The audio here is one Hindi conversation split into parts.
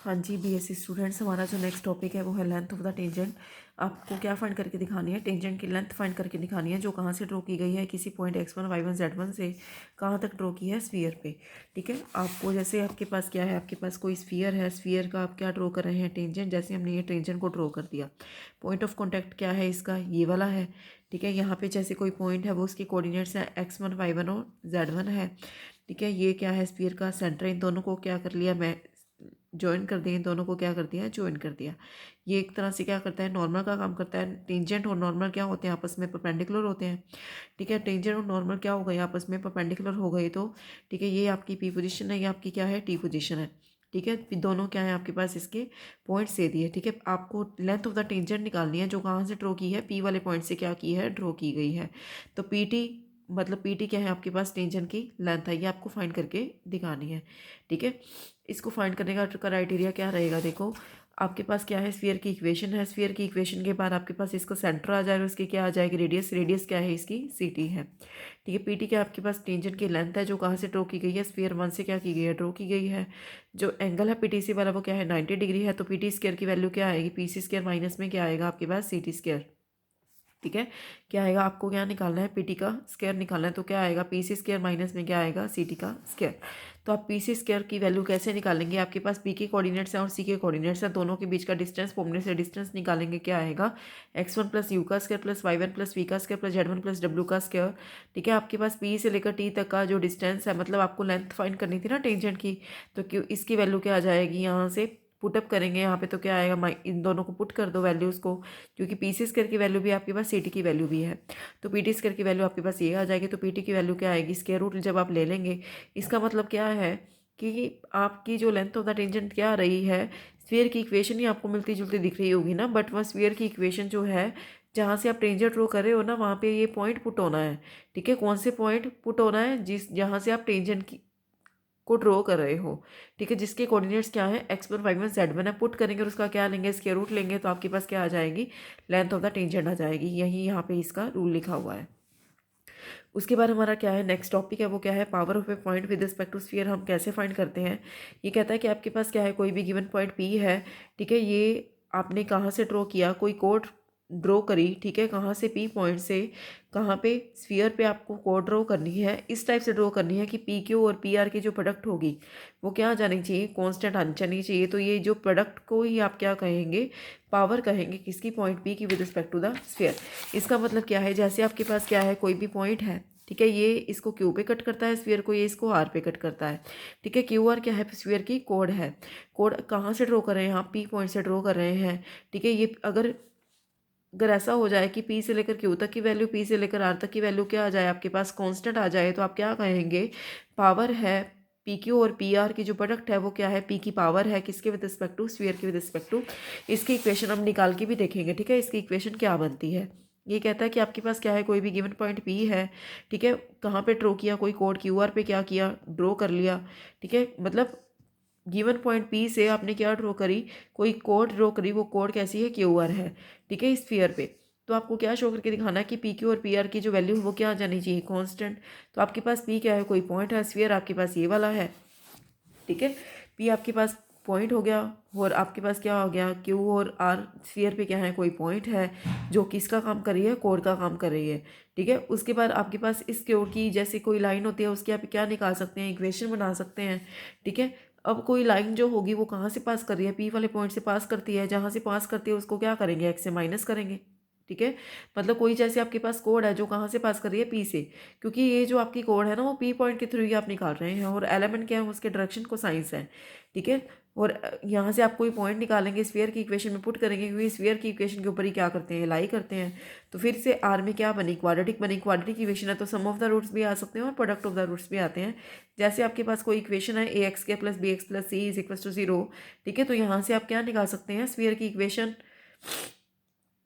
हाँ जी, बीएससी स्टूडेंट्स, हमारा जो नेक्स्ट टॉपिक है वो है लेंथ ऑफ द टेंजेंट। आपको क्या फाइंड करके दिखानी है? टेंजेंट की लेंथ फाइंड करके दिखानी है, जो कहाँ से ड्रॉ की गई है, किसी पॉइंट x1 y1 z1 से कहाँ तक ड्रॉ की है स्फीयर पे। ठीक है, आपको जैसे आपके पास क्या है, आपके पास कोई स्फीयर है, स्फीयर का आप क्या ड्रॉ कर रहे हैं? टेंजेंट। जैसे हमने ये टेंजेंट को ड्रॉ कर दिया, पॉइंट ऑफ कॉन्टैक्ट क्या है इसका? ये वाला है। ठीक है, यहाँ पे जैसे कोई पॉइंट है वो उसके कोऑर्डिनेट्स हैं x1 y1 और z1 है। ठीक है, ये क्या है? स्फीयर का सेंटर। इन दोनों को क्या कर लिया मैं, ज्वाइन कर दिया। इन दोनों को क्या कर दिया? ज्वाइन कर दिया। ये एक तरह से क्या करता है? नॉर्मल का काम करता है। टेंजेंट और नॉर्मल क्या होते हैं? आपस में परपेंडिकुलर होते हैं। ठीक है, टेंजेंट और नॉर्मल क्या हो गए? आपस में परपेंडिकुलर हो गए। तो ठीक है, ये आपकी पी पोजीशन है, ये आपकी क्या है? टी पोजीशन है। ठीक है, दोनों क्या है आपके पास? इसके पॉइंट्स दे दिए। ठीक है, आपको लेंथ ऑफ द टेंजेंट निकालनी है, जो कहाँ से ड्रॉ की है? पी वाले पॉइंट से क्या की है? ड्रॉ की गई है। तो पी टी मतलब पी टी क्या है आपके पास? टेंजेंट की लेंथ है, ये आपको फाइंड करके दिखानी है। ठीक है, इसको फाइंड करने का क्राइटेरिया क्या रहेगा? देखो, आपके पास क्या है? स्फीयर की इक्वेशन है। स्फीयर की इक्वेशन के बाद आपके पास इसका सेंटर आ जाएगा, उसकी क्या आ जाएगी? रेडियस। रेडियस क्या है इसकी? सी टी है। ठीक है, पी टी क्या आपके पास? टेंजेंट की लेंथ है, जो कहाँ से ड्रॉ की गई है? स्फीयर वन से क्या की गई है? ड्रॉ की गई है। जो एंगल है पी टी सी वाला वो क्या है? 90 डिग्री है। तो पी टी स्क्वायर की वैल्यू क्या आएगी? पी सी स्क्वायर माइनस में क्या आएगा आपके पास? C T square. ठीक है, क्या आएगा? आपको क्या निकालना है? पीटी का स्क्वायर निकालना है। तो क्या आएगा? पी सी स्क्वायर माइनस में क्या आएगा? सी टी का स्क्वायर। तो आप पी सी स्क्वायर की वैल्यू कैसे निकालेंगे? आपके पास पी के कोऑर्डिनेट्स हैं और सी के कोऑर्डिनेट्स हैं, दोनों के बीच का डिस्टेंस फॉर्मूले से डिस्टेंस निकालेंगे। क्या आएगा? x1 प्लस यू का स्क्वायर प्लस y1 प्लस वी का स्क्वायर प्लस z1 प्लस डब्ल्यू का स्क्वायर। ठीक है, आपके पास पी से लेकर टी तक का जो डिस्टेंस है, मतलब आपको लेंथ फाइंड करनी थी ना टेंजेंट की, तो क्यों इसकी वैल्यू क्या आ जाएगी? यहाँ से पुटअप करेंगे यहाँ पे, तो क्या आएगा? इन दोनों को पुट कर दो वैल्यूज़ को, क्योंकि पी सी स्क्वायर की वैल्यू भी आपके पास सी टी की वैल्यू भी है। तो पी टी स्क्वायर की वैल्यू आपके पास ये आ जाएगी। तो पी टी की वैल्यू क्या आएगी? स्क्वायर रूट जब आप ले लेंगे, इसका मतलब क्या है कि आपकी जो लेंथ ऑफ द टेंजेंट क्या आ रही है? स्फीयर की इक्वेशन ही आपको मिलती जुलती दिख रही होगी ना, बट वह स्फीयर की इक्वेशन जो है, जहाँ से आप टेंजेंट ड्रॉ कर रहे हो ना, वहाँ पे ये पॉइंट पुट होना है। ठीक है, कौन से पॉइंट पुट होना है? जहाँ से आप टेंजेंट की को ड्रॉ कर रहे हो। ठीक है, जिसके कोऑर्डिनेट्स क्या है? x1 y1 z1 है। पुट करेंगे और उसका क्या लेंगे? स्क्वायर रूट लेंगे। तो आपके पास क्या आ जाएगी? लेंथ ऑफ द टेंजेंट आ जाएगी। यही यहाँ पे इसका रूल लिखा हुआ है। उसके बाद हमारा क्या है? नेक्स्ट टॉपिक है वो क्या है? Power of a point with respect to sphere. हम कैसे फाइंड करते हैं? ये कहता है कि आपके पास क्या है? कोई भी गिवन पॉइंट पी है। ठीक है, ये आपने कहाँ से ड्रॉ किया? कोई कोड ड्रॉ करी। ठीक है, कहाँ से? पी पॉइंट से। कहाँ पे? स्फीयर पे आपको कोड ड्रॉ करनी है। इस टाइप से ड्रॉ करनी है कि पी क्यू और पी आर की जो प्रोडक्ट होगी वो क्या आ जानी चाहिए? कांस्टेंट आनी चाहिए। तो ये जो प्रोडक्ट को ही आप क्या कहेंगे? पावर कहेंगे। किसकी? पॉइंट पी की with respect to the sphere. इसका मतलब क्या है? जैसे आपके पास क्या है? कोई भी पॉइंट है। ठीक है, ये इसको क्यू पे कट करता है स्फीयर को, ये इसको आर पे कट करता है। ठीक है, क्यू आर क्या है? स्फीयर की कोड है। कोड कहाँ से ड्रॉ कर रहे हैं? यहाँ पी पॉइंट से ड्रॉ कर रहे हैं। ठीक है, ये अगर अगर ऐसा हो जाए कि पी से लेकर क्यू तक की वैल्यू, पी से लेकर आर तक की वैल्यू क्या आ जाए आपके पास? कांस्टेंट आ जाए, तो आप क्या कहेंगे? पावर है पी क्यू और पी आर की जो प्रोडक्ट है वो क्या है? पी की पावर है। किसके विद रिस्पेक्ट टू? स्फीयर के विद रिस्पेक्ट टू। इसकी इक्वेशन हम निकाल के भी देखेंगे। ठीक है, इसकी इक्वेशन क्या बनती है? ये कहता है कि आपके पास क्या है? कोई भी गिवन पॉइंट पी है। ठीक है, कहाँ पे ड्रॉ किया? कोई कोड क्यू आर पे क्या किया? ड्रॉ कर लिया। ठीक है, मतलब गिवन पॉइंट पी से आपने क्या ड्रॉ करी? कोई कोड ड्रॉ करी। वो कोड कैसी है? क्यू आर है। ठीक है, स्फीयर पे। तो आपको क्या शो करके दिखाना है कि पी क्यू और पी आर की जो वैल्यू है वो क्या आ जानी चाहिए? कांस्टेंट। तो आपके पास पी क्या है? कोई पॉइंट है। स्फीयर आपके पास ये वाला है। ठीक है, पी आपके पास पॉइंट हो गया, और आपके पास क्या हो गया? क्यू और आर। स्फीयर पे क्या है? कोई पॉइंट है जो किसका काम कर रही है? कोड का काम कर रही है। ठीक है, उसके बाद आपके पास इस कोड की जैसे कोई लाइन होती है, उसकी आप क्या निकाल सकते हैं? इक्वेशन बना सकते हैं। ठीक है, अब कोई लाइन जो होगी वो कहाँ से पास कर रही है? पी वाले पॉइंट से पास करती है। जहाँ से पास करती है उसको क्या करेंगे? एक्स से माइनस करेंगे। ठीक है, मतलब कोई जैसे आपके पास कोड है जो कहाँ से पास कर रही है? पी से, क्योंकि ये जो आपकी कोड है ना वो पी पॉइंट के थ्रू ही आप निकाल रहे हैं, और एलिमेंट क्या है? उसके डायरेक्शन को साइंस है। ठीक है, और यहाँ से आप कोई पॉइंट निकालेंगे, स्फीयर की इक्वेशन में पुट करेंगे, क्योंकि स्फीयर की इक्वेशन के ऊपर ही क्या करते हैं? लाई करते हैं। तो फिर से आर में क्या बनी? क्वाड्रेटिक बनी। क्वाड्रेटिक इक्वेशन है तो सम ऑफ द रूट्स भी आ सकते हैं और प्रोडक्ट ऑफ द रूट्स भी आते हैं। जैसे आपके पास कोई इक्वेशन है ए एक्स के plus b x plus c is equal to 0। ठीक है, तो यहाँ से आप क्या निकाल सकते हैं? स्फीयर की इक्वेशन।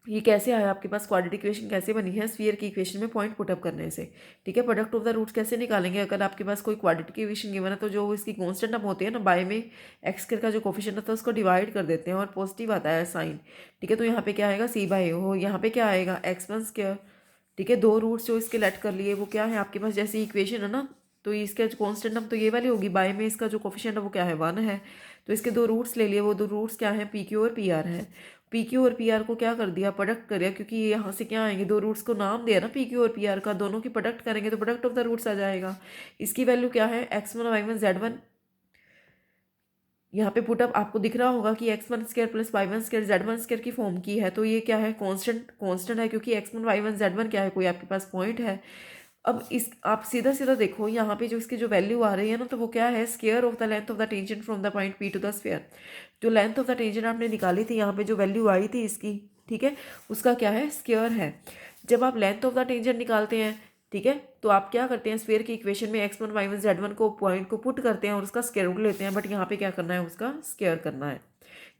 ये कैसे आया आपके पास? क्वाड्रेटिक इक्वेशन कैसे बनी है? स्फीयर की इक्वेशन में पॉइंट पुटअप करने से। ठीक है, प्रोडक्ट ऑफ द रूट्स कैसे निकालेंगे? अगर आपके पास कोई क्वाड्रेटिक इक्वेशन गिवन है तो जो इसकी कांस्टेंट टर्म होती है ना, बाय में एक्स स्क्वायर का जो कोफिशिएंट होता है उसको डिवाइड कर देते हैं और पॉजिटिव आता है साइन। ठीक है, तो यहाँ पे क्या आएगा? सी बाय हो। यहाँ पे क्या आएगा? x1 square. ठीक है, दो रूट्स जो इसके लेट कर लिए वो क्या है आपके पास? जैसे इक्वेशन है ना, तो इसका जो कांस्टेंट टर्म तो ये वाली होगी, बाय में इसका जो कोफिशिएंट है वो क्या है? 1 है। तो इसके दो रूट्स ले लिए, वो दो रूट्स क्या हैं, पी क्यू और पी आर है। पी क्यू और पी आर को क्या कर दिया, प्रोडक्ट कर दिया, क्योंकि ये यहाँ से क्या आएंगे, दो रूट्स को नाम दिया ना पी क्यू और पी आर का, दोनों की प्रोडक्ट करेंगे तो प्रोडक्ट ऑफ द रूट्स आ जाएगा। इसकी वैल्यू क्या है, x1 y1 z1। यहाँ पे पुटअप आपको दिख रहा होगा कि x1² + y1² z1² की फॉर्म की है, तो ये क्या है, कांस्टेंट है, क्योंकि x1 y1 z1 क्या है, कोई आपके पास पॉइंट है। अब इस आप सीधा सीधा देखो यहाँ पे जो इसकी जो वैल्यू आ रही है ना, तो वो क्या है, square of the length of the tangent from the point P to the sphere. जो लेंथ ऑफ द टेंजेंट आपने निकाली थी, यहाँ पे जो वैल्यू आई थी इसकी, ठीक है, उसका क्या है, स्क्वायर है। जब आप लेंथ ऑफ द टेंजेंट निकालते हैं, ठीक है, तो आप क्या करते हैं, स्फीयर की इक्वेशन में x1 y1 z1 को पॉइंट को पुट करते हैं और उसका स्क्वायर रूट लेते हैं, बट यहाँ पे क्या करना है, उसका स्क्वायर करना है,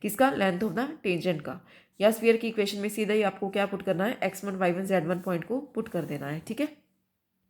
किसका, लेंथ ऑफ द टेंजेंट का। या स्फीयर की इक्वेशन में सीधा ही आपको क्या पुट करना है, x1 y1 z1 पॉइंट को पुट कर देना है, ठीक है।